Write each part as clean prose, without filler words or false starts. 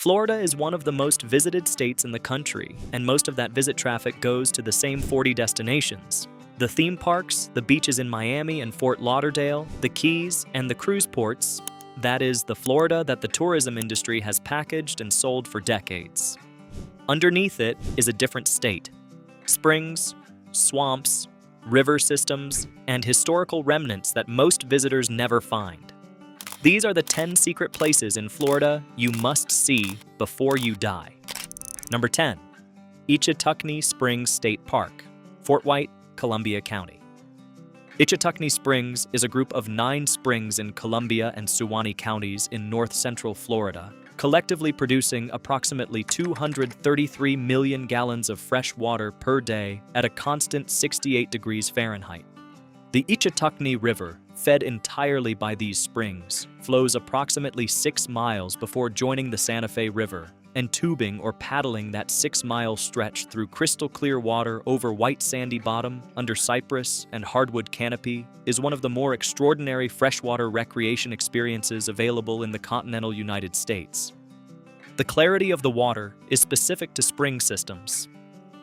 Florida is one of the most visited states in the country, and most of that visit traffic goes to the same 40 destinations. The theme parks, the beaches in Miami and Fort Lauderdale, the Keys, and the cruise ports. That is the Florida that the tourism industry has packaged and sold for decades. Underneath it is a different state. Springs, swamps, river systems, and historical remnants that most visitors never find. These are the 10 secret places in Florida you must see before you die. Number 10. Ichetucknee Springs State Park, Fort White, Columbia County. Ichetucknee Springs is a group of 9 springs in Columbia and Suwannee counties in north-central Florida, collectively producing approximately 233 million gallons of fresh water per day at a constant 68 degrees Fahrenheit. The Ichetucknee River, fed entirely by these springs, flows approximately 6 miles before joining the Santa Fe River, and tubing or paddling that 6-mile stretch through crystal-clear water over white sandy bottom, under cypress and hardwood canopy is one of the more extraordinary freshwater recreation experiences available in the continental United States. The clarity of the water is specific to spring systems.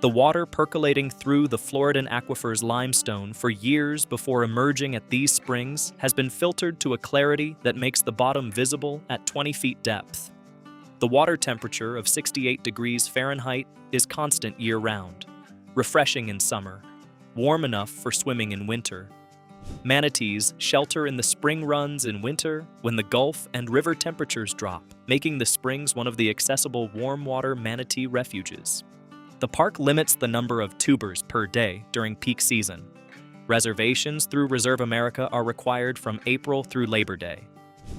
The water percolating through the Floridan aquifer's limestone for years before emerging at these springs has been filtered to a clarity that makes the bottom visible at 20 feet depth. The water temperature of 68 degrees Fahrenheit is constant year-round, refreshing in summer, warm enough for swimming in winter. Manatees shelter in the spring runs in winter when the Gulf and river temperatures drop, making the springs one of the accessible warm water manatee refuges. The park limits the number of tubers per day during peak season. Reservations through Reserve America are required from April through Labor Day,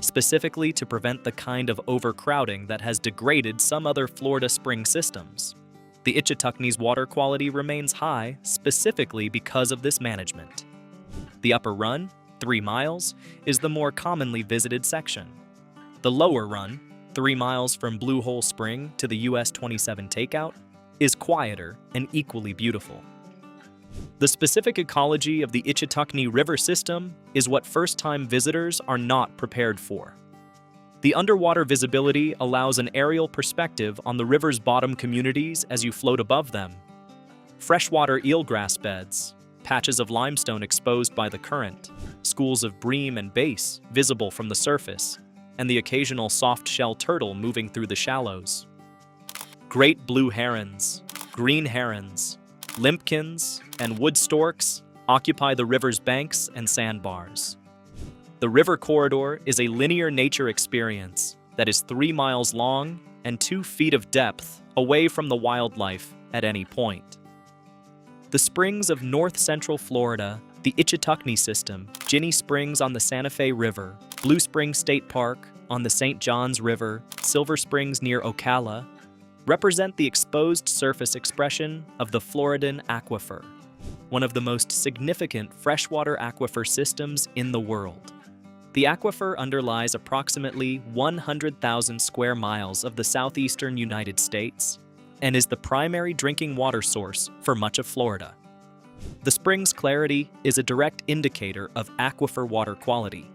specifically to prevent the kind of overcrowding that has degraded some other Florida spring systems. The Ichetucknee's water quality remains high specifically because of this management. The upper run, 3 miles, is the more commonly visited section. The lower run, 3 miles from Blue Hole Spring to the US 27 takeout, is quieter and equally beautiful. The specific ecology of the Ichetucknee River system is what first-time visitors are not prepared for. The underwater visibility allows an aerial perspective on the river's bottom communities as you float above them. Freshwater eelgrass beds, patches of limestone exposed by the current, schools of bream and bass visible from the surface, and the occasional soft-shell turtle moving through the shallows. Great blue herons, green herons, limpkins, and wood storks occupy the river's banks and sandbars. The river corridor is a linear nature experience that is 3 miles long and 2 feet of depth away from the wildlife at any point. The springs of north-central Florida, the Ichetucknee system, Ginnie Springs on the Santa Fe River, Blue Springs State Park on the St. Johns River, Silver Springs near Ocala, represent the exposed surface expression of the Floridan aquifer, one of the most significant freshwater aquifer systems in the world. The aquifer underlies approximately 100,000 square miles of the southeastern United States and is the primary drinking water source for much of Florida. The spring's clarity is a direct indicator of aquifer water quality,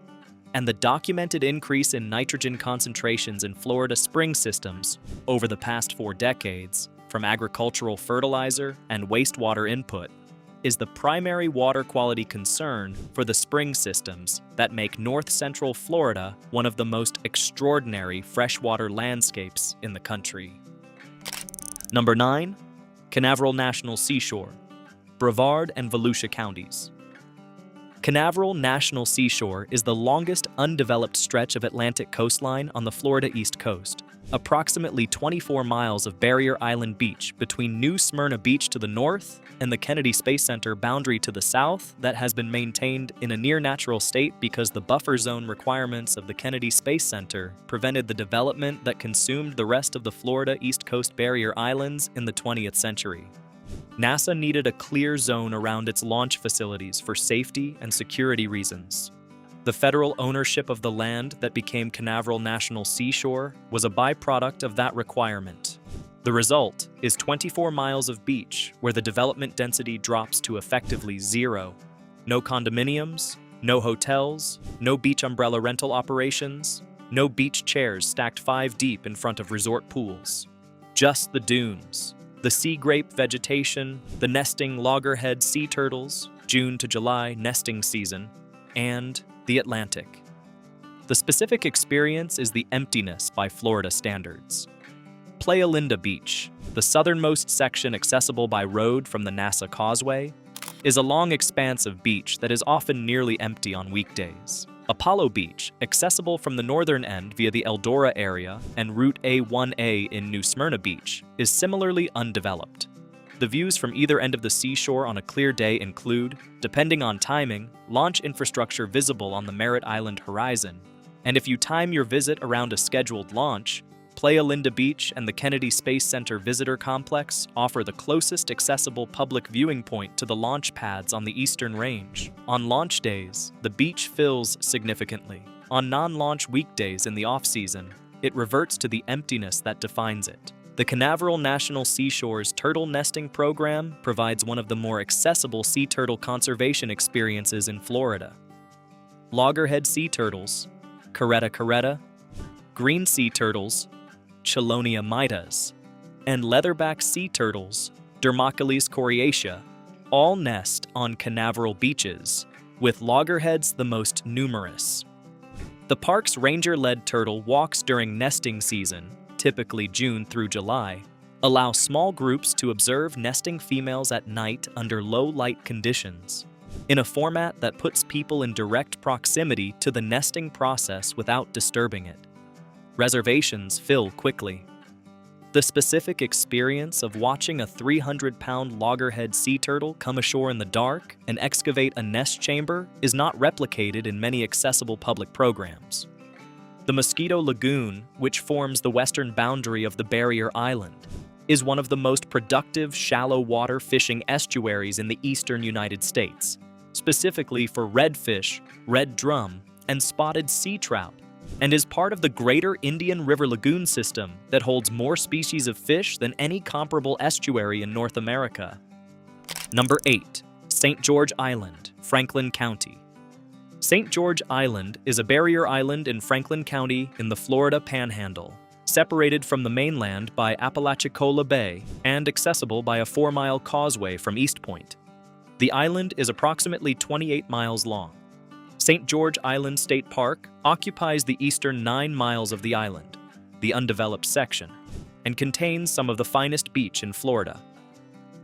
and the documented increase in nitrogen concentrations in Florida spring systems over the past 4 decades from agricultural fertilizer and wastewater input is the primary water quality concern for the spring systems that make north-central Florida one of the most extraordinary freshwater landscapes in the country. Number 9. Canaveral National Seashore, Brevard and Volusia counties. Canaveral National Seashore is the longest undeveloped stretch of Atlantic coastline on the Florida East Coast, approximately 24 miles of Barrier Island Beach between New Smyrna Beach to the north and the Kennedy Space Center boundary to the south that has been maintained in a near-natural state because the buffer zone requirements of the Kennedy Space Center prevented the development that consumed the rest of the Florida East Coast Barrier Islands in the 20th century. NASA needed a clear zone around its launch facilities for safety and security reasons. The federal ownership of the land that became Canaveral National Seashore was a byproduct of that requirement. The result is 24 miles of beach where the development density drops to effectively 0. No condominiums, no hotels, no beach umbrella rental operations, No beach chairs stacked 5 deep in front of resort pools. Just the dunes, the sea grape vegetation, the nesting loggerhead sea turtles, June to July nesting season, and the Atlantic. The specific experience is the emptiness by Florida standards. Playa Linda Beach, the southernmost section accessible by road from the NASA Causeway, is a long expanse of beach that is often nearly empty on weekdays. Apollo Beach, accessible from the northern end via the Eldora area and Route A1A in New Smyrna Beach, is similarly undeveloped. The views from either end of the seashore on a clear day include, depending on timing, launch infrastructure visible on the Merritt Island horizon, and if you time your visit around a scheduled launch, Playa Linda Beach and the Kennedy Space Center Visitor Complex offer the closest accessible public viewing point to the launch pads on the Eastern Range. On launch days, the beach fills significantly. On non-launch weekdays in the off-season, it reverts to the emptiness that defines it. The Canaveral National Seashore's Turtle Nesting Program provides one of the more accessible sea turtle conservation experiences in Florida. Loggerhead sea turtles, Caretta caretta, green sea turtles, Chelonia mitas, and leatherback sea turtles, Dermochilus coriacea, all nest on Canaveral beaches, with loggerheads the most numerous. The park's ranger-led turtle walks during nesting season, typically June through July, allow small groups to observe nesting females at night under low-light conditions, in a format that puts people in direct proximity to the nesting process without disturbing it. Reservations fill quickly. The specific experience of watching a 300-pound loggerhead sea turtle come ashore in the dark and excavate a nest chamber is not replicated in many accessible public programs. The Mosquito Lagoon, which forms the western boundary of the barrier island, is one of the most productive shallow water fishing estuaries in the eastern United States, specifically for redfish, red drum, and spotted sea trout, and is part of the Greater Indian River Lagoon system that holds more species of fish than any comparable estuary in North America. Number 8. St. George Island, Franklin County. St. George Island is a barrier island in Franklin County in the Florida Panhandle, separated from the mainland by Apalachicola Bay and accessible by a 4-mile causeway from East Point. The island is approximately 28 miles long. St. George Island State Park occupies the eastern 9 miles of the island, the undeveloped section, and contains some of the finest beach in Florida.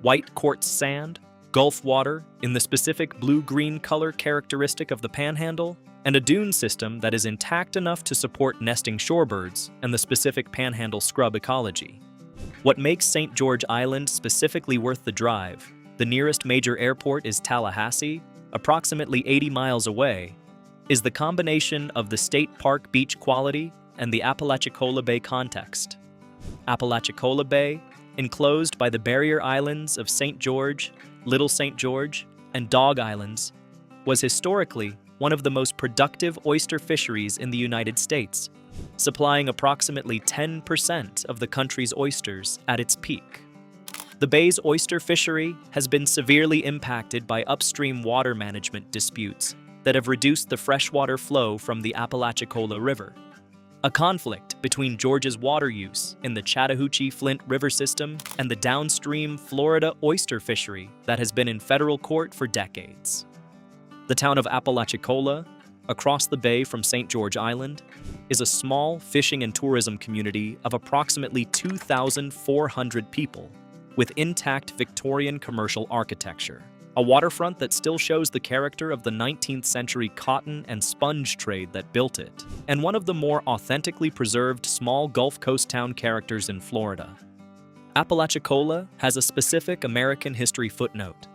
White quartz sand, Gulf water in the specific blue-green color characteristic of the Panhandle, and a dune system that is intact enough to support nesting shorebirds and the specific Panhandle scrub ecology. What makes St. George Island specifically worth the drive, the nearest major airport is Tallahassee, approximately 80 miles away, is the combination of the state park beach quality and the Apalachicola Bay context. Apalachicola Bay, enclosed by the barrier islands of St. George, Little St. George, and Dog Islands, was historically one of the most productive oyster fisheries in the United States, supplying approximately 10% of the country's oysters at its peak. The bay's oyster fishery has been severely impacted by upstream water management disputes that have reduced the freshwater flow from the Apalachicola River. A conflict between Georgia's water use in the Chattahoochee-Flint River system and the downstream Florida oyster fishery that has been in federal court for decades. The town of Apalachicola, across the bay from St. George Island, is a small fishing and tourism community of approximately 2,400 people, with intact Victorian commercial architecture, a waterfront that still shows the character of the 19th century cotton and sponge trade that built it, and one of the more authentically preserved small Gulf Coast town characters in Florida. Apalachicola has a specific American history footnote.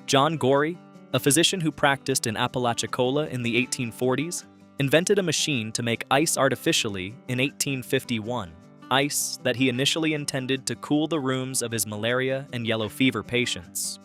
John Gorey, a physician who practiced in Apalachicola in the 1840s, invented a machine to make ice artificially in 1851. Ice that he initially intended to cool the rooms of his malaria and yellow fever patients.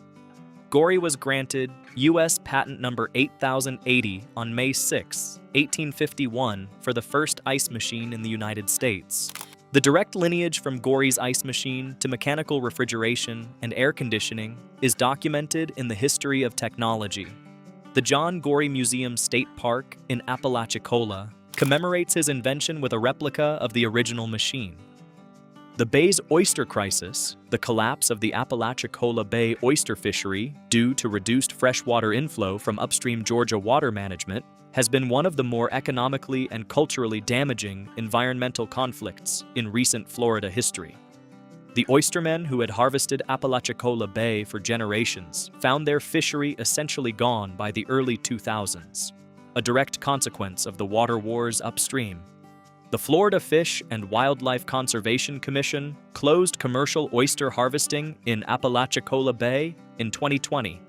Gorey was granted U.S. Patent Number 8080 on May 6, 1851 for the first ice machine in the United States. The direct lineage from Gorey's ice machine to mechanical refrigeration and air conditioning is documented in the history of technology. The John Gorey Museum State Park in Apalachicola commemorates his invention with a replica of the original machine. The bay's oyster crisis, the collapse of the Apalachicola Bay oyster fishery due to reduced freshwater inflow from upstream Georgia water management, has been one of the more economically and culturally damaging environmental conflicts in recent Florida history. The oystermen who had harvested Apalachicola Bay for generations found their fishery essentially gone by the early 2000s, a direct consequence of the water wars upstream. The Florida Fish and Wildlife Conservation Commission closed commercial oyster harvesting in Apalachicola Bay in 2020,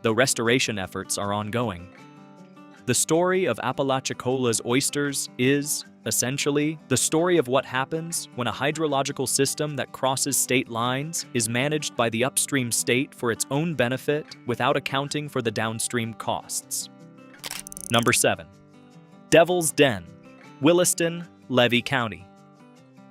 though restoration efforts are ongoing. The story of Apalachicola's oysters is, essentially, the story of what happens when a hydrological system that crosses state lines is managed by the upstream state for its own benefit without accounting for the downstream costs. Number 7. Devil's Den, Williston, Levy County.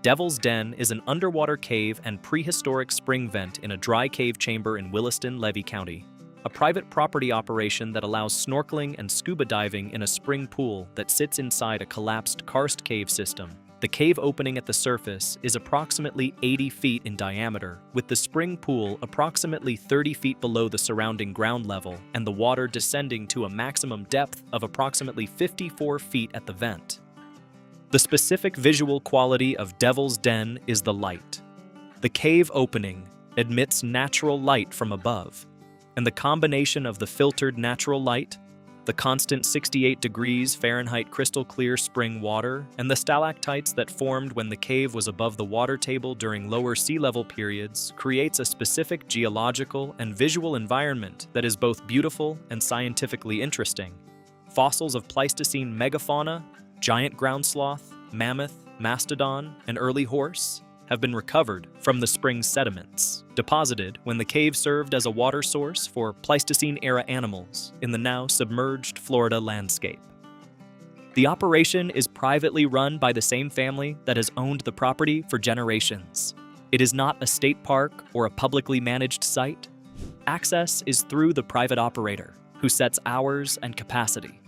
Devil's Den is an underwater cave and prehistoric spring vent in a dry cave chamber in Williston, Levy County, a private property operation that allows snorkeling and scuba diving in a spring pool that sits inside a collapsed karst cave system. The cave opening at the surface is approximately 80 feet in diameter, with the spring pool approximately 30 feet below the surrounding ground level and the water descending to a maximum depth of approximately 54 feet at the vent. The specific visual quality of Devil's Den is the light. The cave opening emits natural light from above, and the combination of the filtered natural light, the constant 68 degrees Fahrenheit crystal clear spring water, and the stalactites that formed when the cave was above the water table during lower sea level periods creates a specific geological and visual environment that is both beautiful and scientifically interesting. Fossils of Pleistocene megafauna, giant ground sloth, mammoth, mastodon, and early horse have been recovered from the spring's sediments, deposited when the cave served as a water source for Pleistocene-era animals in the now submerged Florida landscape. The operation is privately run by the same family that has owned the property for generations. It is not a state park or a publicly managed site. Access is through the private operator, who sets hours and capacity.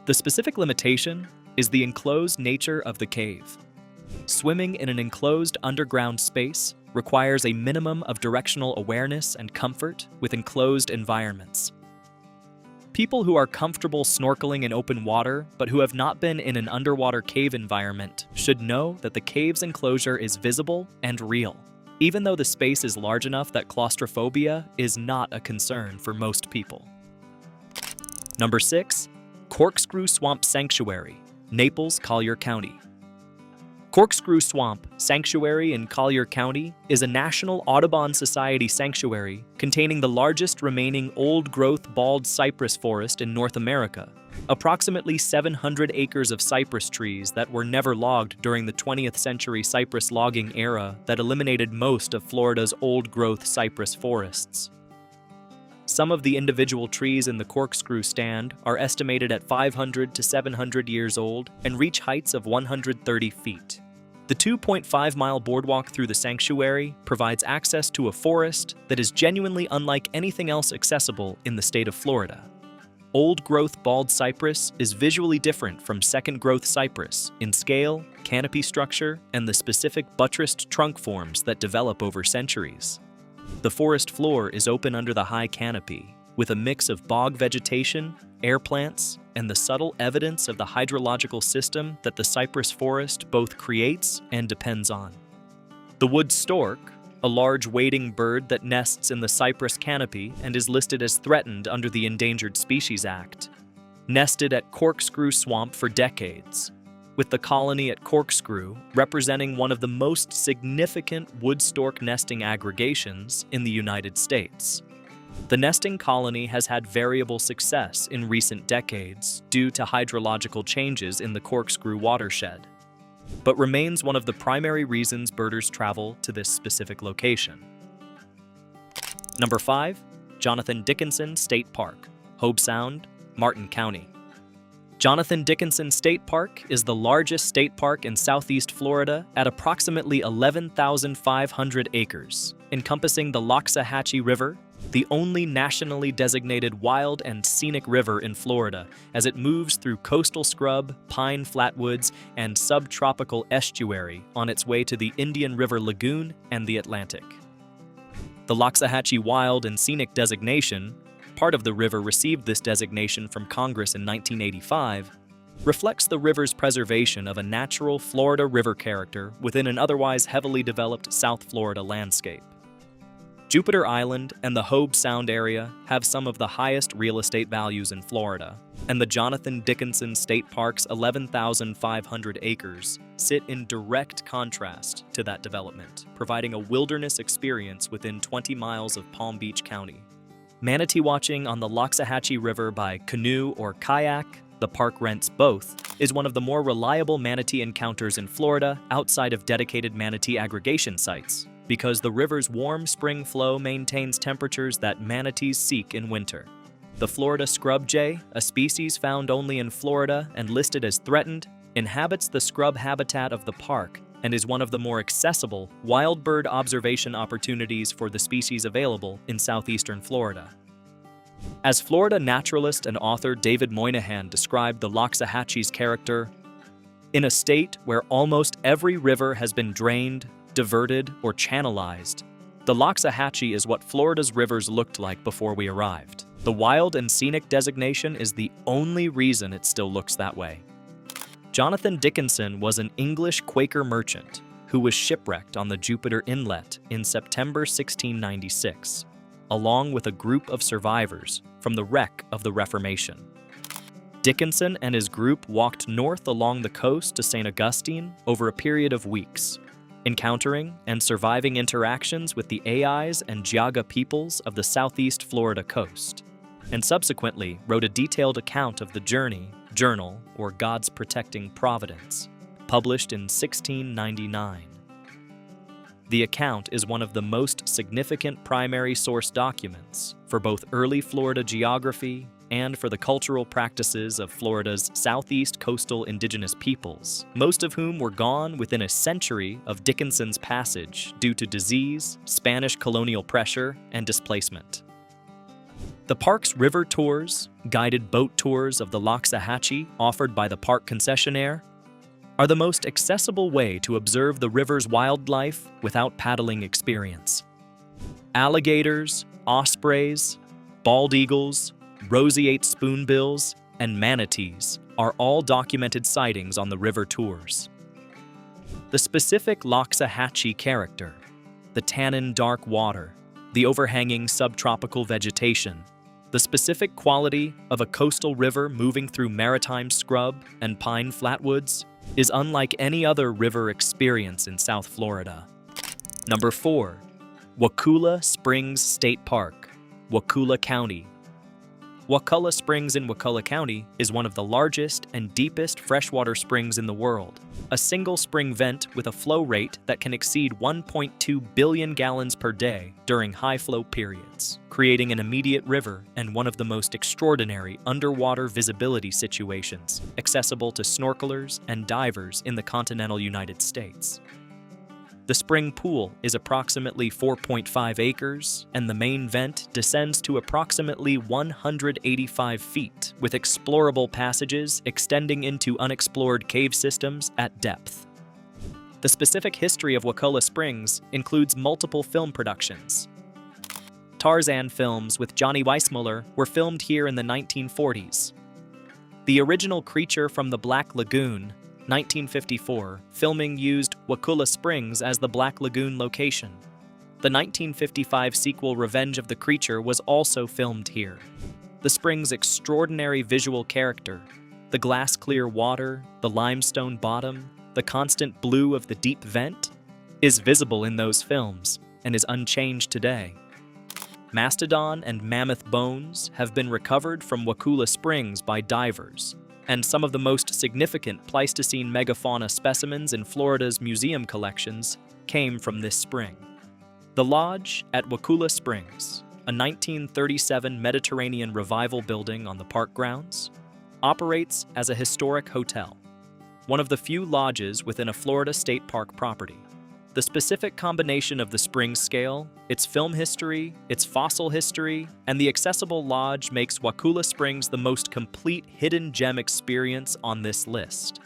The specific limitation is the enclosed nature of the cave. Swimming in an enclosed underground space requires a minimum of directional awareness and comfort with enclosed environments. People who are comfortable snorkeling in open water but who have not been in an underwater cave environment should know that the cave's enclosure is visible and real, even though the space is large enough that claustrophobia is not a concern for most people. Number 6. Corkscrew Swamp Sanctuary, Naples, Collier County. Corkscrew Swamp Sanctuary in Collier County is a National Audubon Society sanctuary containing the largest remaining old-growth bald cypress forest in North America, approximately 700 acres of cypress trees that were never logged during the 20th century cypress logging era that eliminated most of Florida's old-growth cypress forests. Some of the individual trees in the Corkscrew stand are estimated at 500 to 700 years old and reach heights of 130 feet. The 2.5-mile boardwalk through the sanctuary provides access to a forest that is genuinely unlike anything else accessible in the state of Florida. Old-growth bald cypress is visually different from second-growth cypress in scale, canopy structure, and the specific buttressed trunk forms that develop over centuries. The forest floor is open under the high canopy, with a mix of bog vegetation, air plants, and the subtle evidence of the hydrological system that the cypress forest both creates and depends on. The wood stork, a large wading bird that nests in the cypress canopy and is listed as threatened under the Endangered Species Act, nested at Corkscrew Swamp for decades, with the colony at Corkscrew representing one of the most significant wood stork nesting aggregations in the United States. The nesting colony has had variable success in recent decades due to hydrological changes in the Corkscrew watershed, but remains one of the primary reasons birders travel to this specific location. Number 5. Jonathan Dickinson State Park, Hobe Sound, Martin County. Jonathan Dickinson State Park is the largest state park in southeast Florida at approximately 11,500 acres, encompassing the Loxahatchee River, the only nationally designated wild and scenic river in Florida, as it moves through coastal scrub, pine flatwoods, and subtropical estuary on its way to the Indian River Lagoon and the Atlantic. The Loxahatchee Wild and Scenic designation, part of the river received this designation from Congress in 1985, reflects the river's preservation of a natural Florida river character within an otherwise heavily developed South Florida landscape. Jupiter Island and the Hobe Sound area have some of the highest real estate values in Florida, and the Jonathan Dickinson State Park's 11,500 acres sit in direct contrast to that development, providing a wilderness experience within 20 miles of Palm Beach County. Manatee watching on the Loxahatchee River by canoe or kayak, the park rents both, is one of the more reliable manatee encounters in Florida outside of dedicated manatee aggregation sites, because the river's warm spring flow maintains temperatures that manatees seek in winter. The Florida scrub jay, a species found only in Florida and listed as threatened, inhabits the scrub habitat of the park and is one of the more accessible wild bird observation opportunities for the species available in southeastern Florida. As Florida naturalist and author David Moynihan described the Loxahatchee's character, in a state where almost every river has been drained, diverted, or channelized, the Loxahatchee is what Florida's rivers looked like before we arrived. The wild and scenic designation is the only reason it still looks that way. Jonathan Dickinson was an English Quaker merchant who was shipwrecked on the Jupiter Inlet in September 1696, along with a group of survivors from the wreck of the Reformation. Dickinson and his group walked north along the coast to St. Augustine over a period of weeks, encountering and surviving interactions with the Aais and Geauga peoples of the southeast Florida coast, and subsequently wrote a detailed account of the journal, or God's Protecting Providence, published in 1699. The account is one of the most significant primary source documents for both early Florida geography and for the cultural practices of Florida's southeast coastal indigenous peoples, most of whom were gone within a century of Dickinson's passage due to disease, Spanish colonial pressure, and displacement. The park's river tours, guided boat tours of the Loxahatchee offered by the park concessionaire, are the most accessible way to observe the river's wildlife without paddling experience. Alligators, ospreys, bald eagles, roseate spoonbills, and manatees are all documented sightings on the river tours. The specific Loxahatchee character, the tannin dark water, the overhanging subtropical vegetation, the specific quality of a coastal river moving through maritime scrub and pine flatwoods is unlike any other river experience in South Florida. Number 4. Wakulla Springs State Park, Wakulla County. Wakulla Springs in Wakulla County is one of the largest and deepest freshwater springs in the world, a single spring vent with a flow rate that can exceed 1.2 billion gallons per day during high flow periods, creating an immediate river and one of the most extraordinary underwater visibility situations accessible to snorkelers and divers in the continental United States. The spring pool is approximately 4.5 acres, and the main vent descends to approximately 185 feet, with explorable passages extending into unexplored cave systems at depth. The specific history of Wakulla Springs includes multiple film productions. Tarzan films with Johnny Weissmuller were filmed here in the 1940s. The original Creature from the Black Lagoon, 1954, filming used Wakulla Springs as the Black Lagoon location. The 1955 sequel Revenge of the Creature was also filmed here. The spring's extraordinary visual character, the glass-clear water, the limestone bottom, the constant blue of the deep vent, is visible in those films and is unchanged today. Mastodon and mammoth bones have been recovered from Wakulla Springs by divers, and some of the most significant Pleistocene megafauna specimens in Florida's museum collections came from this spring. The Lodge at Wakulla Springs, a 1937 Mediterranean revival building on the park grounds, operates as a historic hotel, one of the few lodges within a Florida state park property. The specific combination of the spring scale, its film history, its fossil history, and the accessible lodge makes Wakulla Springs the most complete hidden gem experience on this list.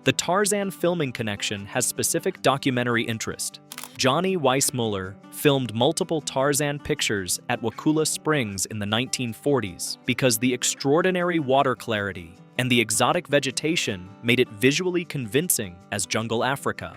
The Tarzan filming connection has specific documentary interest. Johnny Weissmuller filmed multiple Tarzan pictures at Wakulla Springs in the 1940s because the extraordinary water clarity and the exotic vegetation made it visually convincing as jungle Africa.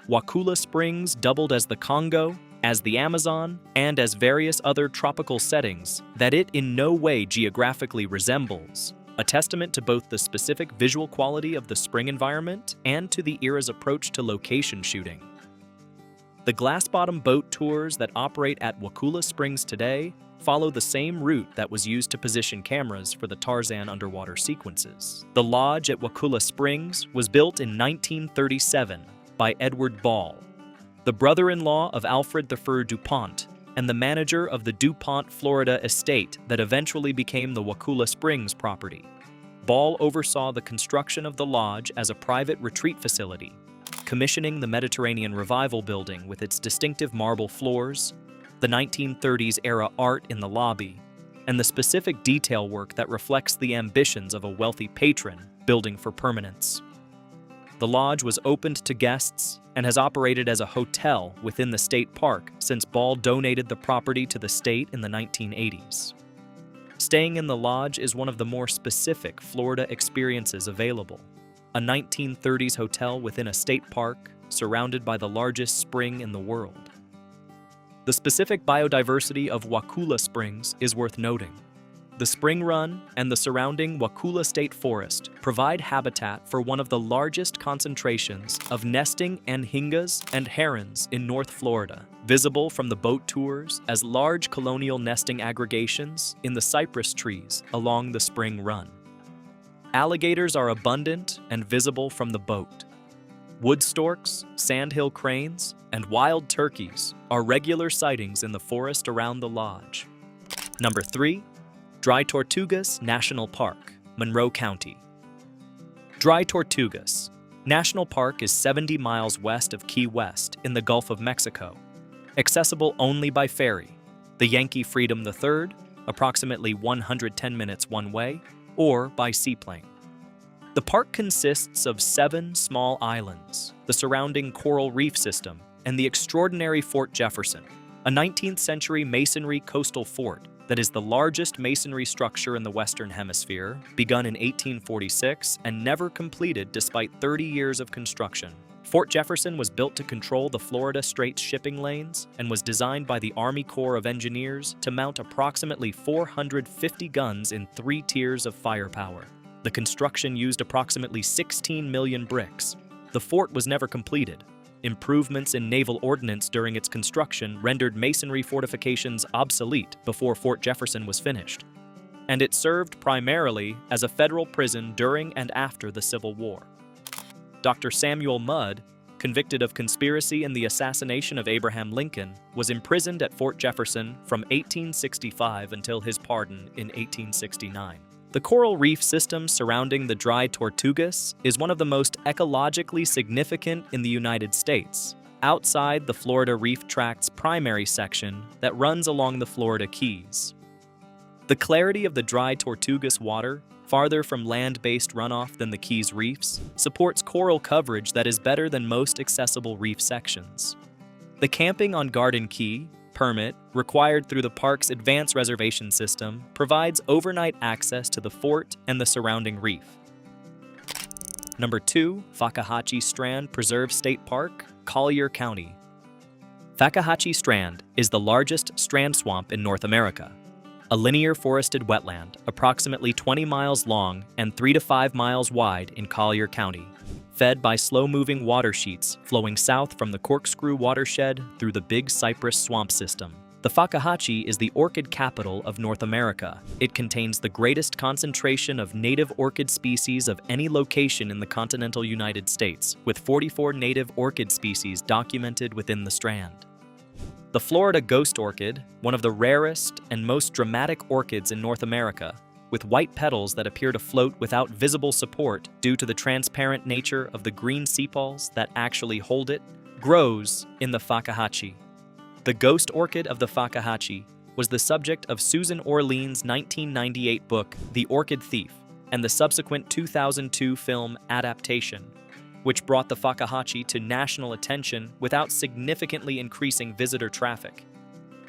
Wakulla Springs doubled as the Congo, as the Amazon, and as various other tropical settings that it in no way geographically resembles, a testament to both the specific visual quality of the spring environment and to the era's approach to location shooting. The glass-bottom boat tours that operate at Wakulla Springs today follow the same route that was used to position cameras for the Tarzan underwater sequences. The lodge at Wakulla Springs was built in 1937 by Edward Ball, the brother-in-law of Alfred the Fur DuPont and the manager of the DuPont, Florida estate that eventually became the Wakulla Springs property. Ball oversaw the construction of the lodge as a private retreat facility, commissioning the Mediterranean Revival building with its distinctive marble floors, the 1930s-era art in the lobby, and the specific detail work that reflects the ambitions of a wealthy patron building for permanence. The lodge was opened to guests and has operated as a hotel within the state park since Ball donated the property to the state in the 1980s. Staying in the lodge is one of the more specific Florida experiences available. A 1930s hotel within a state park surrounded by the largest spring in the world. The specific biodiversity of Wakulla Springs is worth noting. The spring run and the surrounding Wakulla State Forest provide habitat for one of the largest concentrations of nesting anhingas and herons in North Florida, visible from the boat tours as large colonial nesting aggregations in the cypress trees along the spring run. Alligators are abundant and visible from the boat. Wood storks, sandhill cranes, and wild turkeys are regular sightings in the forest around the lodge. Number 3. Dry Tortugas National Park, Monroe County. Dry Tortugas National Park is 70 miles west of Key West in the Gulf of Mexico, accessible only by ferry, the Yankee Freedom III, approximately 110 minutes one way, or by seaplane. The park consists of 7 small islands, the surrounding coral reef system, and the extraordinary Fort Jefferson, a 19th century masonry coastal fort that is the largest masonry structure in the Western Hemisphere, begun in 1846 and never completed despite 30 years of construction. Fort Jefferson was built to control the Florida Straits shipping lanes and was designed by the Army Corps of Engineers to mount approximately 450 guns in 3 tiers of firepower. The construction used approximately 16 million bricks. The fort was never completed. Improvements in naval ordnance during its construction rendered masonry fortifications obsolete before Fort Jefferson was finished, and it served primarily as a federal prison during and after the Civil War. Dr. Samuel Mudd, convicted of conspiracy in the assassination of Abraham Lincoln, was imprisoned at Fort Jefferson from 1865 until his pardon in 1869. The coral reef system surrounding the Dry Tortugas is one of the most ecologically significant in the United States, outside the Florida Reef Tract's primary section that runs along the Florida Keys. The clarity of the Dry Tortugas water, farther from land-based runoff than the Keys reefs, supports coral coverage that is better than most accessible reef sections. The camping on Garden Key permit, required through the park's advanced reservation system, provides overnight access to the fort and the surrounding reef. Number 2, Fakahatchee Strand Preserve State Park, Collier County. Fakahatchee Strand is the largest strand swamp in North America, a linear forested wetland approximately 20 miles long and 3 to 5 miles wide in Collier County, fed by slow-moving water sheets flowing south from the Corkscrew watershed through the Big Cypress Swamp System. The Fakahatchee is the orchid capital of North America. It contains the greatest concentration of native orchid species of any location in the continental United States, with 44 native orchid species documented within the strand. The Florida ghost orchid, one of the rarest and most dramatic orchids in North America, with white petals that appear to float without visible support due to the transparent nature of the green sepals that actually hold it, grows in the Fakahatchee. The ghost orchid of the Fakahatchee was the subject of Susan Orlean's 1998 book, The Orchid Thief, and the subsequent 2002 film adaptation, which brought the Fakahatchee to national attention without significantly increasing visitor traffic.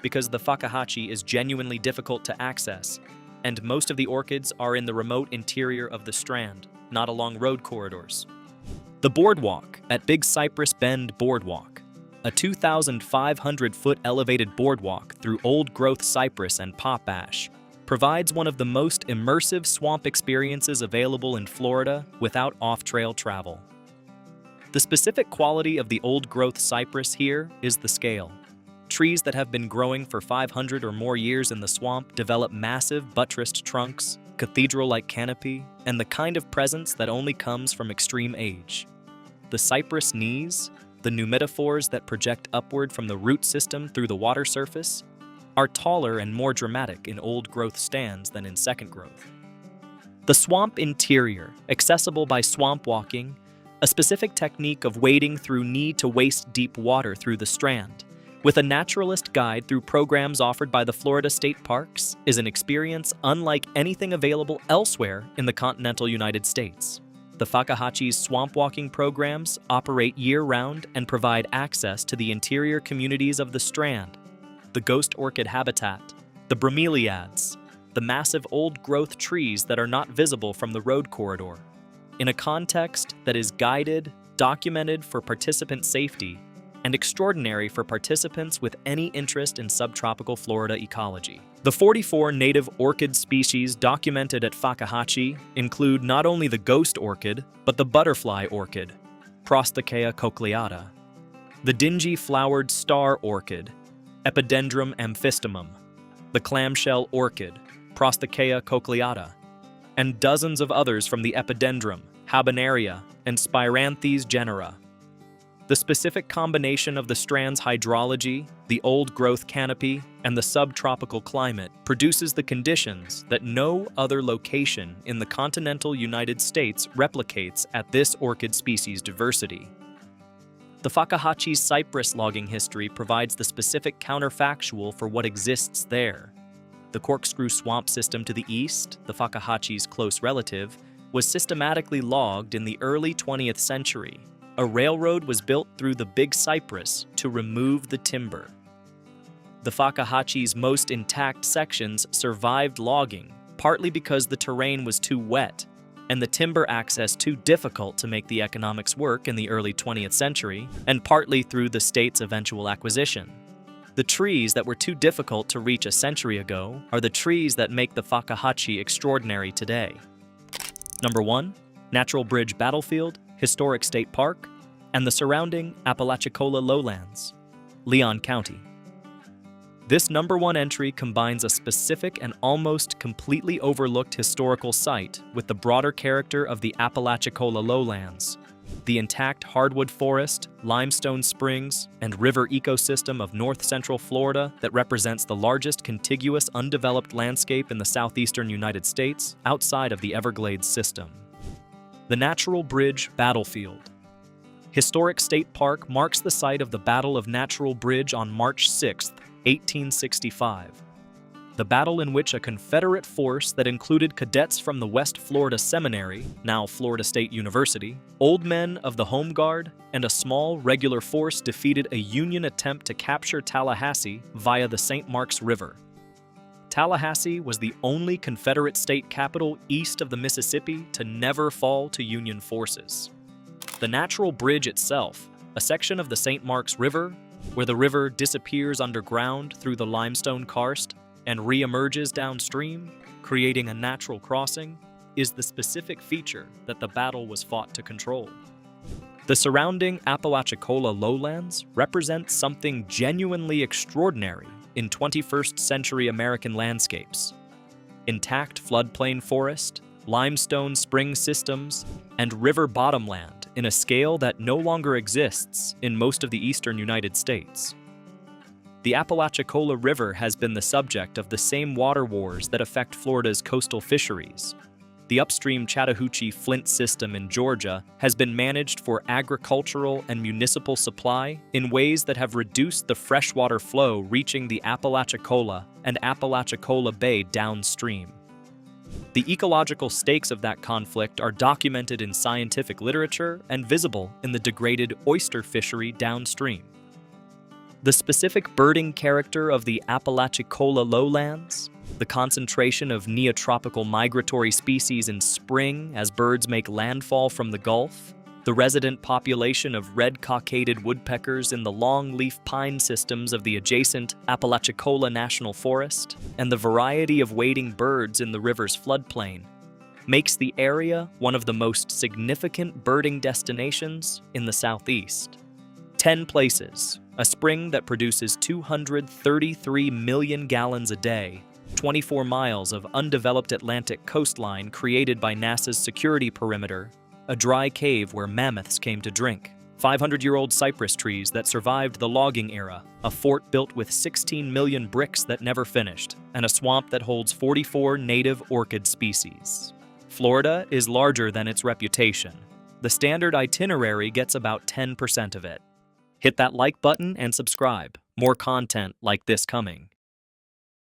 Because the Fakahatchee is genuinely difficult to access, and most of the orchids are in the remote interior of the Strand, not along road corridors. The Boardwalk at Big Cypress Bend Boardwalk, a 2,500-foot elevated boardwalk through old-growth cypress and pop ash, provides one of the most immersive swamp experiences available in Florida without off-trail travel. The specific quality of the old-growth cypress here is the scale. Trees that have been growing for 500 or more years in the swamp develop massive buttressed trunks, cathedral-like canopy, and the kind of presence that only comes from extreme age. The cypress knees, the numidifores that project upward from the root system through the water surface, are taller and more dramatic in old-growth stands than in second growth. The swamp interior, accessible by swamp walking, a specific technique of wading through knee-to-waist deep water through the Strand, with a naturalist guide through programs offered by the Florida State Parks, is an experience unlike anything available elsewhere in the continental United States. The Fakahatchee's swamp walking programs operate year-round and provide access to the interior communities of the Strand, the ghost orchid habitat, the bromeliads, the massive old-growth trees that are not visible from the road corridor, in a context that is guided, documented for participant safety, and extraordinary for participants with any interest in subtropical Florida ecology. The 44 native orchid species documented at Fakahatchee include not only the ghost orchid, but the butterfly orchid, Prosthecaea cochleata, the dingy-flowered star orchid, Epidendrum amphistomum, the clamshell orchid, Prosthecaea cochleata, and dozens of others from the Epidendrum, Habenaria, and Spiranthes genera. The specific combination of the Strand's hydrology, the old-growth canopy, and the subtropical climate produces the conditions that no other location in the continental United States replicates at this orchid species diversity. The Fakahatchee's cypress logging history provides the specific counterfactual for what exists there. The corkscrew swamp system to the east, the Fakahatchee's close relative, was systematically logged in the early 20th century. A railroad was built through the Big Cypress to remove the timber. The Fakahatchee's most intact sections survived logging, partly because the terrain was too wet and the timber access too difficult to make the economics work in the early 20th century, and partly through the state's eventual acquisition. The trees that were too difficult to reach a century ago are the trees that make the Fakahatchee extraordinary today. Number 1, Natural Bridge Battlefield, Historic State Park, and the surrounding Apalachicola lowlands, Leon County. This number 1 entry combines a specific and almost completely overlooked historical site with the broader character of the Apalachicola lowlands, the intact hardwood forest, limestone springs, and river ecosystem of north-central Florida that represents the largest contiguous undeveloped landscape in the southeastern United States outside of the Everglades system. The Natural Bridge Battlefield. Historic State Park marks the site of the Battle of Natural Bridge on March 6, 1865. The battle in which a Confederate force that included cadets from the West Florida Seminary, now Florida State University, old men of the Home Guard, and a small regular force defeated a Union attempt to capture Tallahassee via the St. Marks River. Tallahassee was the only Confederate state capital east of the Mississippi to never fall to Union forces. The Natural Bridge itself, a section of the St. Marks River, where the river disappears underground through the limestone karst and re-emerges downstream, creating a natural crossing, is the specific feature that the battle was fought to control. The surrounding Apalachicola lowlands represent something genuinely extraordinary in 21st century American landscapes. Intact floodplain forest, limestone spring systems, and river bottomland in a scale that no longer exists in most of the eastern United States. The Apalachicola River has been the subject of the same water wars that affect Florida's coastal fisheries. The upstream Chattahoochee Flint system in Georgia has been managed for agricultural and municipal supply in ways that have reduced the freshwater flow reaching the Apalachicola and Apalachicola Bay downstream. The ecological stakes of that conflict are documented in scientific literature and visible in the degraded oyster fishery downstream. The specific birding character of the Apalachicola lowlands, the concentration of neotropical migratory species in spring as birds make landfall from the Gulf, the resident population of red-cockaded woodpeckers in the longleaf pine systems of the adjacent Apalachicola National Forest, and the variety of wading birds in the river's floodplain, makes the area one of the most significant birding destinations in the Southeast. 10 places, a spring that produces 233 million gallons a day, 24 miles of undeveloped Atlantic coastline created by NASA's security perimeter, a dry cave where mammoths came to drink, 500-year-old cypress trees that survived the logging era, a fort built with 16 million bricks that never finished, and a swamp that holds 44 native orchid species. Florida is larger than its reputation. The standard itinerary gets about 10% of it. Hit that like button and subscribe. More content like this coming.